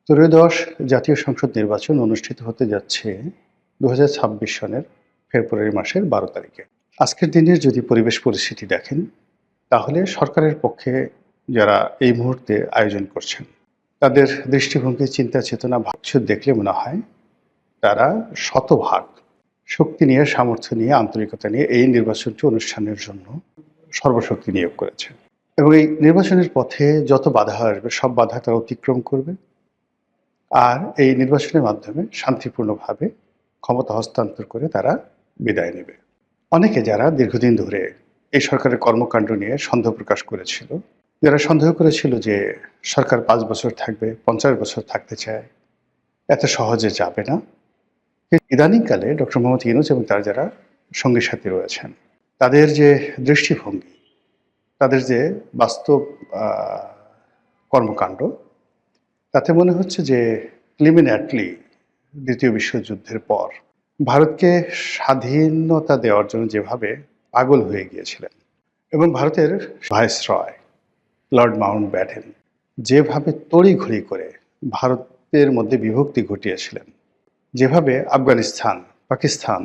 ত্রয়োদশ জাতীয় সংসদ নির্বাচন অনুষ্ঠিত হতে যাচ্ছে ২০২৬ সনের ফেব্রুয়ারি মাসের ১২ তারিখে। আজকের দিনের যদি পরিবেশ পরিস্থিতি দেখেন, তাহলে সরকারের পক্ষে যারা এই মুহূর্তে আয়োজন করছেন, তাদের দৃষ্টিভঙ্গি, চিন্তা চেতনা, ভাবছুর দেখলে মনে হয় তারা শতভাগ শক্তি নিয়ে, সামর্থ্য নিয়ে, আন্তরিকতা নিয়ে এই নির্বাচনটি অনুষ্ঠানের জন্য সর্বশক্তি নিয়োগ করেছে। এবং এই নির্বাচনের পথে যত বাধা আসবে সব বাধা তারা অতিক্রম করবে। আর এই নির্বাচনের মাধ্যমে শান্তিপূর্ণভাবে ক্ষমতা হস্তান্তর করে তারা বিদায় নেবে। অনেকে যারা দীর্ঘদিন ধরে এই সরকারের কর্মকাণ্ড নিয়ে সন্দেহ প্রকাশ করেছিল, যারা সন্দেহ করেছিল যে সরকার ৫ বছর থাকবে, ৫০ বছর থাকতে চায়, এত সহজে যাবে না, ইদানিংকালে ডক্টর মোহাম্মদ ইউনূস এবং তার যারা সঙ্গী সাথী রয়েছেন, তাদের যে দৃষ্টিভঙ্গি, তাদের যে বাস্তব কর্মকাণ্ড, তাতে মনে হচ্ছে যে ইমিনেটলি দ্বিতীয় বিশ্বযুদ্ধের পর ভারতকে স্বাধীনতা দেওয়ার জন্য যেভাবে পাগল হয়ে গিয়েছিলেন এবং ভারতের ভাইসরয় লর্ড মাউন্টব্যাটেন যেভাবে তড়িঘড়ি করে ভারতের মধ্যে বিভক্তি ঘটিয়েছিলেন, যেভাবে আফগানিস্তান, পাকিস্তান,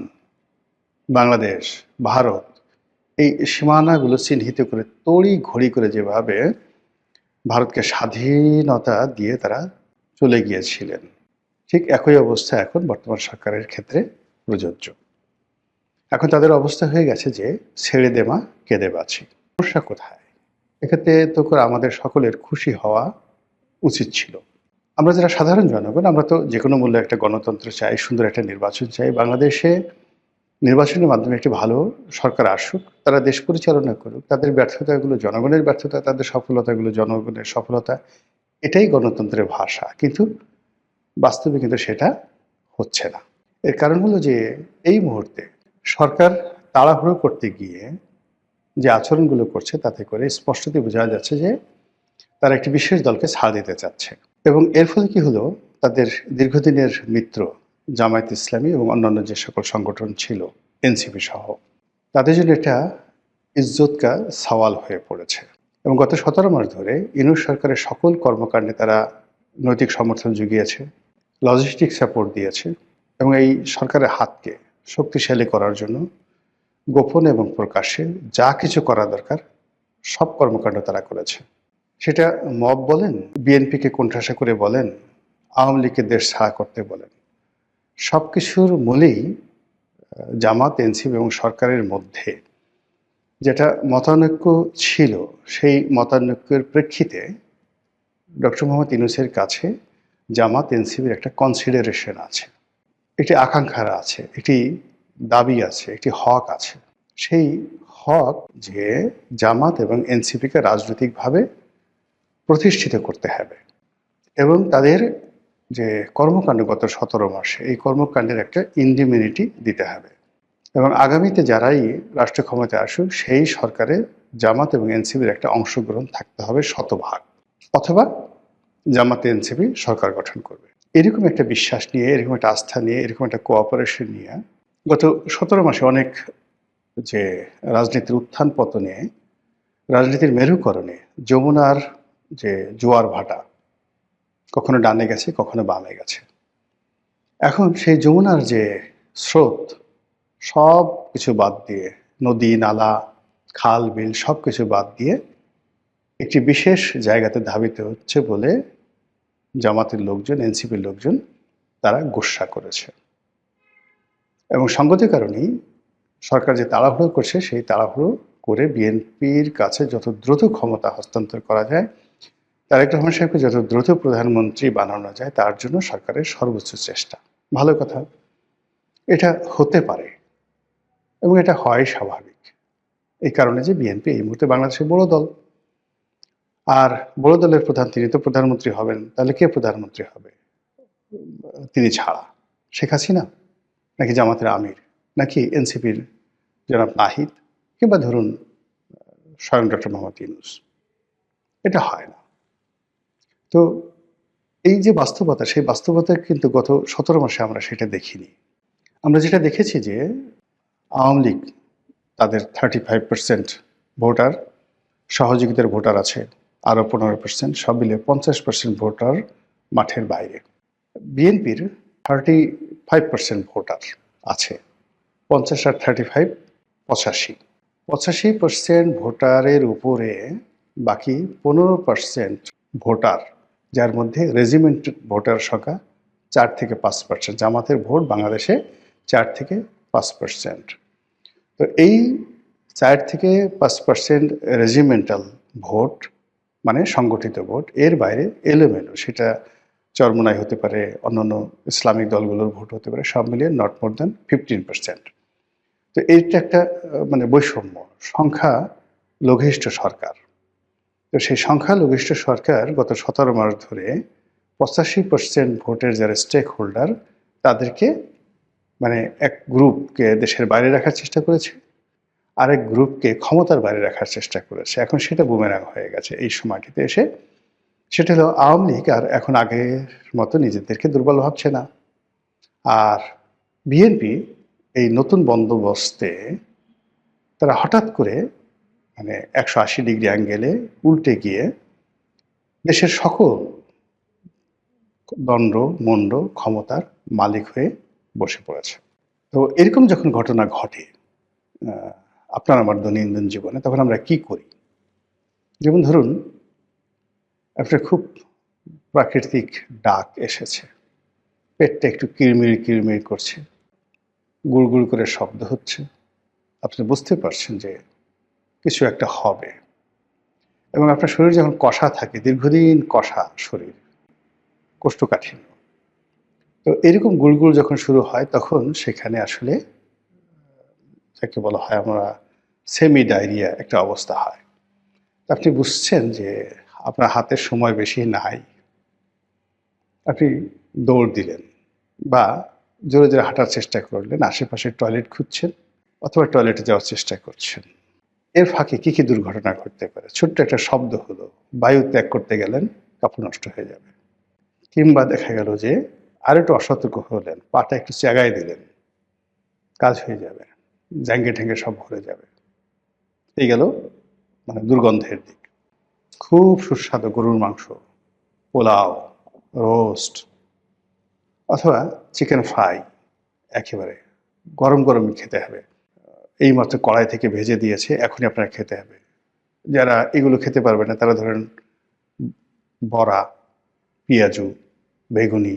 বাংলাদেশ, ভারত এই সীমানাগুলো চিহ্নিত করে তড়িঘড়ি করে যেভাবে ভারতকে স্বাধীনতা দিয়ে তারা চলে গিয়েছিলেন, ঠিক একই অবস্থা এখন বর্তমান সরকারের ক্ষেত্রে প্রযোজ্য। এখন তাদের অবস্থা হয়ে গেছে যে ছেড়ে দে মা কেঁদে বাঁচি। সমস্যা কোথায়? এক্ষেত্রে তো করে আমাদের সকলের খুশি হওয়া উচিত ছিল। আমরা যারা সাধারণ জনগণ, আমরা তো যে কোনো মূল্যে একটা গণতন্ত্র চাই, সুন্দর একটা নির্বাচন চাই। বাংলাদেশে নির্বাচনের মাধ্যমে একটি ভালো সরকার আসুক, তারা দেশ পরিচালনা করুক, তাদের ব্যর্থতাগুলো জনগণের ব্যর্থতা, তাদের সফলতাগুলো জনগণের সফলতা, এটাই গণতন্ত্রের ভাষা। কিন্তু বাস্তবে কিন্তু সেটা হচ্ছে না। এর কারণ হলো যে এই মুহূর্তে সরকার তাড়াহুড়ো করতে গিয়ে যে আচরণগুলো করছে, তাতে করে স্পষ্টতই বোঝা যাচ্ছে যে তারা একটি বিশেষ দলকে ছাড় দিতে চাচ্ছে। এবং এর ফলে কি হলো, তাদের দীর্ঘদিনের মিত্র জামায়াত ইসলামী এবং অন্যান্য যে সকল সংগঠন ছিল, এনসিপি সহ, তাদের জন্য এটা ইজ্জত কা সওয়াল হয়ে পড়েছে। এবং গত ১৭ মাস ধরে ইউনূস সরকারের সকল কর্মকাণ্ডে তারা নৈতিক সমর্থন জুগিয়েছে, লজিস্টিক সাপোর্ট দিয়েছে এবং এই সরকারের হাতকে শক্তিশালী করার জন্য গোপন এবং প্রকাশ্যে যা কিছু করা দরকার সব কর্মকাণ্ড তারা করেছে। সেটা মব বলেন, বিএনপিকে কোণঠাসা করে বলেন, আওয়ামী লীগকে দেশ ছাড়া করতে বলেন, সব কিছুর মূলেই জামাত, এনসিপি এবং সরকারের মধ্যে যেটা মতানৈক্য ছিল, সেই মতানৈক্যের প্রেক্ষিতে ডক্টর মোহাম্মদ ইউনূসের কাছে জামাত, এনসিপির একটা কনসিডারেশন আছে, একটি আকাঙ্ক্ষা আছে, একটি দাবি আছে, একটি হক আছে। সেই হক যে জামাত এবং এনসিপিকে রাজনৈতিকভাবে প্রতিষ্ঠিত করতে হবে এবং তাদের যে কর্মকাণ্ড গত ১৭ মাসে, এই কর্মকাণ্ডের একটা ইন্ডিমিউনিটি দিতে হবে এবং আগামীতে যারাই রাষ্ট্র ক্ষমতায় আসুক, সেই সরকারে জামাত এবং এনসিপির একটা অংশগ্রহণ থাকতে হবে শতভাগ, অথবা জামাত এনসিপি সরকার গঠন করবে। এরকম একটা বিশ্বাস নিয়ে, এরকম একটা আস্থা নিয়ে, এরকম একটা কোঅপারেশন নিয়ে গত ১৭ মাসে অনেক যে রাজনীতির উত্থান পতনে, রাজনীতির মেরুকরণে যমুনার যে জোয়ার ভাটা, কখনো ডানে গেছে, কখনো বামে গেছে। এখন সেই যমুনার যে স্রোত, সব কিছু বাদ দিয়ে, নদী, নালা, খাল, বিল সব কিছু বাদ দিয়ে একটি বিশেষ জায়গাতে ধাবিত হচ্ছে বলে জামাতের লোকজন, এনসিপির লোকজন তারা গোস্বা করেছে। এবং সঙ্গতির কারণেই সরকার যে তাড়াহুড়ো করছে, সেই তাড়াহুড়ো করে বিএনপির কাছে যত দ্রুত ক্ষমতা হস্তান্তর করা যায়, তারেক রহমান সাহেবকে যত দ্রুত প্রধানমন্ত্রী বানানো যায়, তার জন্য সরকারের সর্বোচ্চ চেষ্টা। ভালো কথা, এটা হতে পারে এবং এটা হয় স্বাভাবিক। এই কারণে যে বিএনপি এই মুহূর্তে বাংলাদেশের বড় দল, আর বড় দলের প্রধান তিনি তো প্রধানমন্ত্রী হবেন, তাহলে কে প্রধানমন্ত্রী হবে তিনি ছাড়া? শেখ হাসিনা, নাকি জামাতের আমির, নাকি এনসিপির জনাব নাহিদ, কিংবা ধরুন স্বয়ং ডক্টর মোহাম্মদ ইউনূস? এটা হয় না। তো এই যে বাস্তবতা, সেই বাস্তবতা কিন্তু গত ১৭ মাসে আমরা সেটা দেখিনি। আমরা যেটা দেখেছি যে আওয়ামী লীগ তাদের 35% ভোটার, সহযোগিতার ভোটার আছে আরও 15%, সব মিলিয়ে 50% ভোটার মাঠের বাইরে। বিএনপির 35% ভোটার আছে, 50 আর 35 85। 85% ভোটারের উপরে বাকি 15% ভোটার, যার মধ্যে রেজিমেন্ট ভোটার সংখ্যা 4 থেকে 5%। জামাতের ভোট বাংলাদেশে 4 থেকে 5%। তো এই 4 থেকে 5% রেজিমেন্টাল ভোট মানে সংগঠিত ভোট, এর বাইরে এলোমেলো, সেটা চরমোনাই হতে পারে, অন্যান্য ইসলামিক দলগুলোর ভোট হতে পারে, সব মিলিয়ে নট মোর দ্যান 15%। তো এইটা একটা মানে বৈষম্য, সংখ্যা লঘিষ্ঠ সরকার। তো সেই সংখ্যা লঘিষ্ঠ সরকার গত 17 মাস ধরে 85% ভোটের যারা স্টেক হোল্ডার তাদেরকে মানে এক গ্রুপকে দেশের বাইরে রাখার চেষ্টা করেছে, আরেক গ্রুপকে ক্ষমতার বাইরে রাখার চেষ্টা করেছে। এখন সেটা বুমেরাং হয়ে গেছে এই সময়টিতে এসে। সেটা হলো আওয়ামী লীগ আর এখন আগের মতো নিজেদেরকে দুর্বল ভাবছে না। আর বিএনপি এই নতুন বন্দোবস্তে তারা হঠাৎ করে মানে 180 ডিগ্রি অ্যাঙ্গেলে উল্টে গিয়ে দেশের সকল দণ্ড মণ্ড ক্ষমতার মালিক হয়ে বসে পড়েছে। তো এরকম যখন ঘটনা ঘটে আপনার আমার দৈনন্দিন জীবনে, তখন আমরা কি করি? যেমন ধরুন, একটা খুব প্রাকৃতিক ডাক এসেছে, পেটটা একটু কিরমির কিরমির করছে, গুড়গুড় করে শব্দ হচ্ছে, আপনি বুঝতে পারছেন যে কিছু একটা হবে। এবং আপনার শরীর যখন কষা থাকে, দীর্ঘদিন কষা শরীর, কোষ্ঠকাঠিন্য, তো এরকম গুড়গুড় যখন শুরু হয় তখন সেখানে আসলে যাকে বলা হয় আমরা সেমি ডায়রিয়া একটা অবস্থা হয়। আপনি বুঝছেন যে আপনার হাতের সময় বেশি নাই, আপনি দৌড় দিলেন বা জোরে জোরে হাঁটার চেষ্টা করলেন, আশেপাশে টয়লেট খুঁজছেন অথবা টয়লেটে যাওয়ার চেষ্টা করছেন। এর ফাঁকে কি কি দুর্ঘটনা ঘটতে পারে? ছোট্ট একটা শব্দ হলো, বায়ু ত্যাগ করতে গেলেন, কাপড় নষ্ট হয়ে যাবে। কিংবা দেখা গেল যে আর একটু অসতর্ক হলেন, পাটা একটু চেগায় দিলেন, কাজ হয়ে যাবে, জ্যাঙ্গে ঠ্যাঙ্গে সব ভরে যাবে। এই গেল মানে দুর্গন্ধের দিক। খুব সুস্বাদু গরুর মাংস, পোলাও, রোস্ট অথবা চিকেন ফ্রাই একেবারে গরম গরম খেতে হবে, এইমাত্র কড়াই থেকে ভেজে দিয়েছে, এখনই আপনার খেতে হবে। যারা এগুলো খেতে পারবে না তারা ধরেন বড়া, পেঁয়াজু, বেগুনি,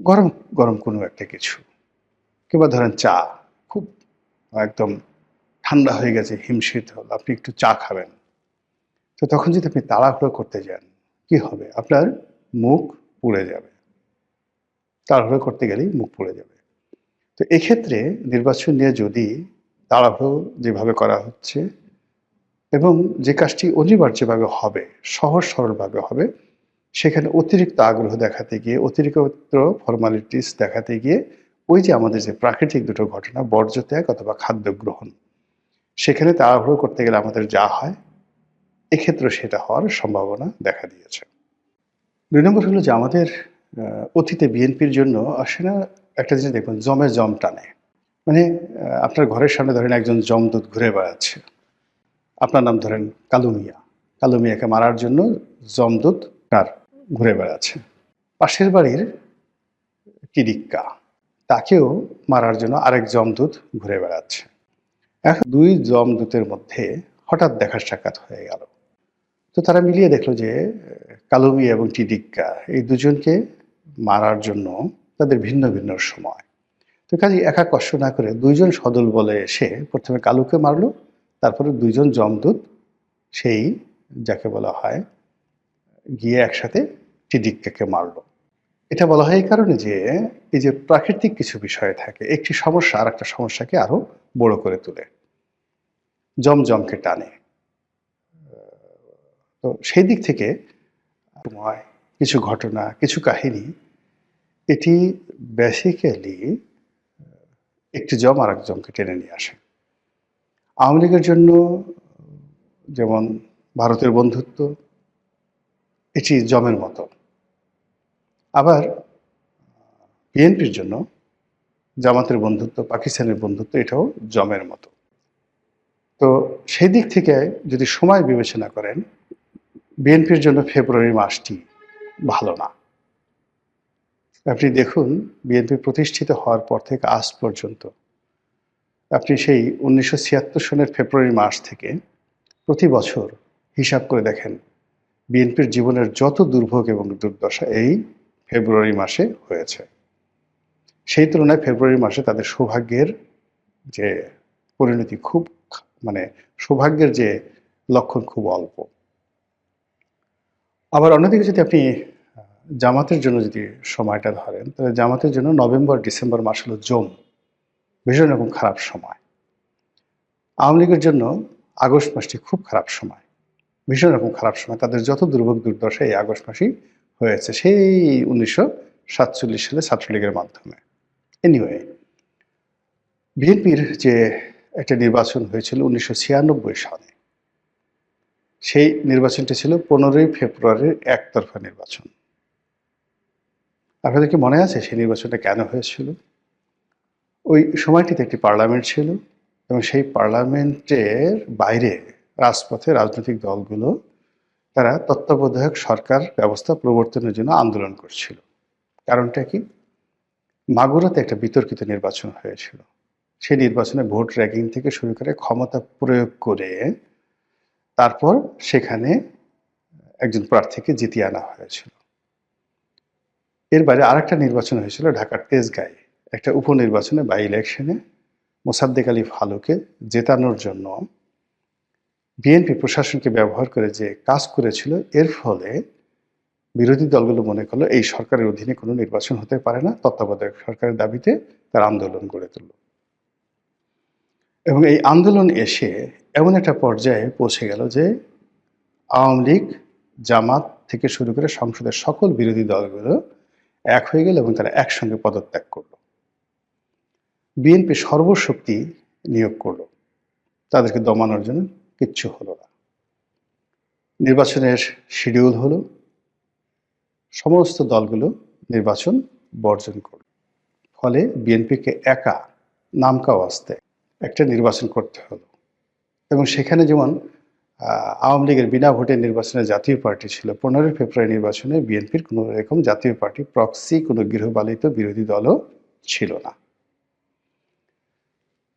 গরম গরম কোনো একটা কিছু, কিংবা ধরেন চা, খুব একদম ঠান্ডা হয়ে গেছে, হিমশীত হল, আপনি একটু চা খাবেন। তো তখন যদি আপনি তাড়াহুড়ো করতে যান, কি হবে? আপনার মুখ পুড়ে যাবে, তাড়াহুড়ো করতে গেলেই মুখ পুড়ে যাবে। তো এক্ষেত্রে নির্বাচন নিয়ে যদি তাড়াহুড়ো যেভাবে করা হচ্ছে এবং যে কাজটি অনিবার্যভাবে হবে, সহজ সরলভাবে হবে, সেখানে অতিরিক্ত আগ্রহ দেখাতে গিয়ে, অতিরিক্ত ফর্মালিটিস দেখাতে গিয়ে ওই যে আমাদের যে প্রাকৃতিক দুটো ঘটনা, বর্জ্য ত্যাগ অথবা খাদ্য গ্রহণ, সেখানে তাড়াহুড়ো করতে গেলে আমাদের যা হয়, এক্ষেত্রে সেটা হওয়ার সম্ভাবনা দেখা দিয়েছে। ২ নম্বর হলো যে আমাদের অতীতে বিএনপির জন্য আসলে একটা জিনিস দেখুন, জমে জম টানে। মানে আপনার ঘরের সামনে ধরেন একজন জমদূত ঘুরে বেড়াচ্ছে, আপনার নাম ধরেন কালু মিয়া, কালু মিয়াকে মারার জন্য জমদূত তার ঘুরে বেড়াচ্ছে। পাশের বাড়ির টিডিক্কা, তাকেও মারার জন্য আরেক জমদূত ঘুরে বেড়াচ্ছে। এখন 2 জমদূতের মধ্যে হঠাৎ দেখা সাক্ষাৎ হয়ে গেল। তো তারা মিলিয়ে দেখলো যে কালু মিয়া এবং টিডিক্কা এই দুজনকে মারার জন্য তাদের ভিন্ন ভিন্ন সময়। তো কাজেই একা কষ্ট না করে 2 জন সদল বলে এসে প্রথমে কালুকে মারলো, তারপরে 2 জন জমদূত সেই যাকে বলা হয় গিয়ে একসাথে টিডিক্কাকে মারলো। এটা বলা হয় এই কারণে যে এই যে প্রাকৃতিক কিছু বিষয় থাকে, একটি সমস্যা আর একটা সমস্যাকে আরো বড় করে তোলে, জমজমকে টানে। তো সেই দিক থেকে সময়, কিছু ঘটনা, কিছু কাহিনী, এটি বেসিক্যালি একটি জম আর এক জমকে টেনে নিয়ে আসে। আওয়ামী লীগের জন্য যেমন ভারতের বন্ধুত্ব, এটি জমের মতো। আবার বিএনপির জন্য জামাতের বন্ধুত্ব, পাকিস্তানের বন্ধুত্ব, এটাও জমের মতো। তো সেই দিক থেকে যদি সময় বিবেচনা করেন, বিএনপির জন্য ফেব্রুয়ারি মাসটি ভালো না। আপনি দেখুন বিএনপি প্রতিষ্ঠিত হওয়ার পর থেকে আজ পর্যন্ত আপনি সেই ১৯৭৬ সনের ফেব্রুয়ারি মাস থেকে প্রতি বছর হিসাব করে দেখেন বিএনপির জীবনের যত দুর্ভোগ এবং দুর্দশা এই ফেব্রুয়ারি মাসে হয়েছে। সেই তুলনায় ফেব্রুয়ারি মাসে তাদের সৌভাগ্যের যে পরিণতি খুব মানে সৌভাগ্যের যে লক্ষণ খুব অল্প। আবার অন্যদিকে যদি আপনি জামাতের জন্য যদি সময়টা ধরেন, তাহলে জামাতের জন্য নভেম্বর ডিসেম্বর মাস হলো ভীষণ রকম খারাপ সময়। আওয়ামী লীগের জন্য আগস্ট মাসটি খুব খারাপ সময়, ভীষণ রকম খারাপ সময়। তাদের যত দুর্ভোগ দুর্দশা এই আগস্ট মাসেই হয়েছে, সেই ১৯৪৭ সালে ছাত্রলীগের মাধ্যমে। এনিওয়ে, বিএনপির যে একটা নির্বাচন হয়েছিল ১৯৯৬ সালে, সেই নির্বাচনটি ছিল ১৫ই ফেব্রুয়ারির একতরফা নির্বাচন। আপনাদের কি মনে আছে সেই নির্বাচনটা কেন হয়েছিল? ওই সময়টিতে একটি পার্লামেন্ট ছিল এবং সেই পার্লামেন্টের বাইরে রাজপথে রাজনৈতিক দলগুলো তারা তত্ত্বাবধায়ক সরকার ব্যবস্থা প্রবর্তনের জন্য আন্দোলন করছিল। কারণটা কি? মাগুরাতে একটা বিতর্কিত নির্বাচন হয়েছিল। সেই নির্বাচনে ভোট র্যাগিং থেকে শুরু করে ক্ষমতা প্রয়োগ করে তারপর সেখানে একজন প্রার্থীকে জিতিয়ে আনা হয়েছিল। এর বাইরে আরেকটা নির্বাচন হয়েছিল ঢাকার তেজগাঁয়ে, একটা উপনির্বাচনে বাই ইলেকশনে মোসাদ্দেক আলী ফালুকে জেতানোর জন্য বিএনপি প্রশাসনকে ব্যবহার করে যে কাজ করেছিল, এর ফলে বিরোধী দলগুলো মনে করলো এই সরকারের অধীনে কোনো নির্বাচন হতে পারে না, তত্ত্বাবধায়ক সরকারের দাবিতে তার আন্দোলন গড়ে তুলল। এবং এই আন্দোলন এসে এমন একটা পর্যায়ে পৌঁছে গেল যে আওয়ামী লীগ, জামাত থেকে শুরু করে সংসদের সকল বিরোধী দলগুলো এক হয়ে গেল এবং তারা একসঙ্গে পদত্যাগ করল। বিএনপি সর্বশক্তি নিয়োগ করলো, তাদেরকে দমানোর জন্য কিচ্ছু হলো না। নির্বাচনের শিডিউল হলো, সমস্ত দলগুলো নির্বাচন বর্জন করল। ফলে বিএনপিকে একা নামকা অবস্থায় একটা নির্বাচন করতে হলো। এবং সেখানে যেমন আওয়ামী লীগের বিনা ভোটে নির্বাচনে জাতীয় পার্টি ছিল, 15 ফেব্রুয়ারি নির্বাচনে বিএনপির কোনো এরকম জাতীয় পার্টি প্রক্সি কোনো গৃহপালিত বিরোধী দলও ছিল না।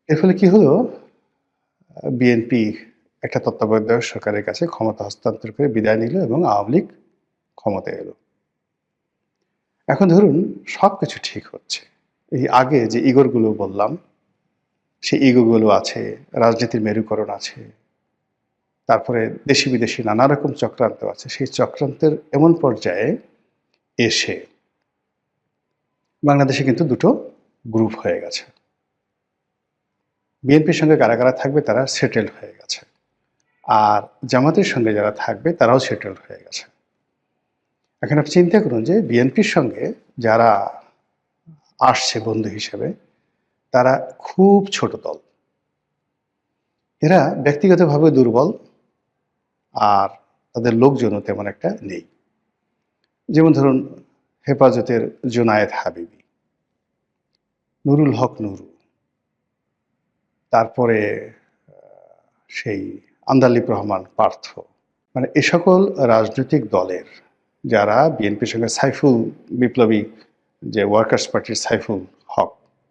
এর ফলে কি হলো? বিএনপি একটা তত্ত্বাবধায়ক সরকারের কাছে ক্ষমতা হস্তান্তর করে বিদায় নিল এবং আওয়ামী লীগ ক্ষমতায় এলো। এখন ধরুন সবকিছু ঠিক হচ্ছে, এই আগে যে ইগোরগুলো বললাম সেই ইগোগুলো আছে, রাজনীতির মেরুকরণ আছে, তারপরে দেশি বিদেশি নানা রকম চক্রান্ত আছে। সেই চক্রান্তের এমন পর্যায়ে এসে বাংলাদেশে কিন্তু দুটো গ্রুপ হয়ে গেছে। বিএনপির সঙ্গে কারা কারা থাকবে তারা সেটেলড হয়ে গেছে, আর জামাতের সঙ্গে যারা থাকবে তারাও সেটেলড হয়ে গেছে। এখন আপনি চিন্তা করুন যে বিএনপির সঙ্গে যারা আসছে বন্ধু হিসেবে তারা খুব ছোট দল, এরা ব্যক্তিগতভাবে দুর্বল আর তাদের লোকজনও তেমন একটা নেই। যেমন ধরুন হেফাজতের জুনায়েদ হাবিবি, নুরুল হক নুরু, তারপরে সেই আন্দালিব রহমান পার্থ, মানে এ সকল রাজনৈতিক দলের যারা বিএনপির সঙ্গে সাইফুল বিপ্লবী যে ওয়ার্কার্স পার্টির সাইফুল হক,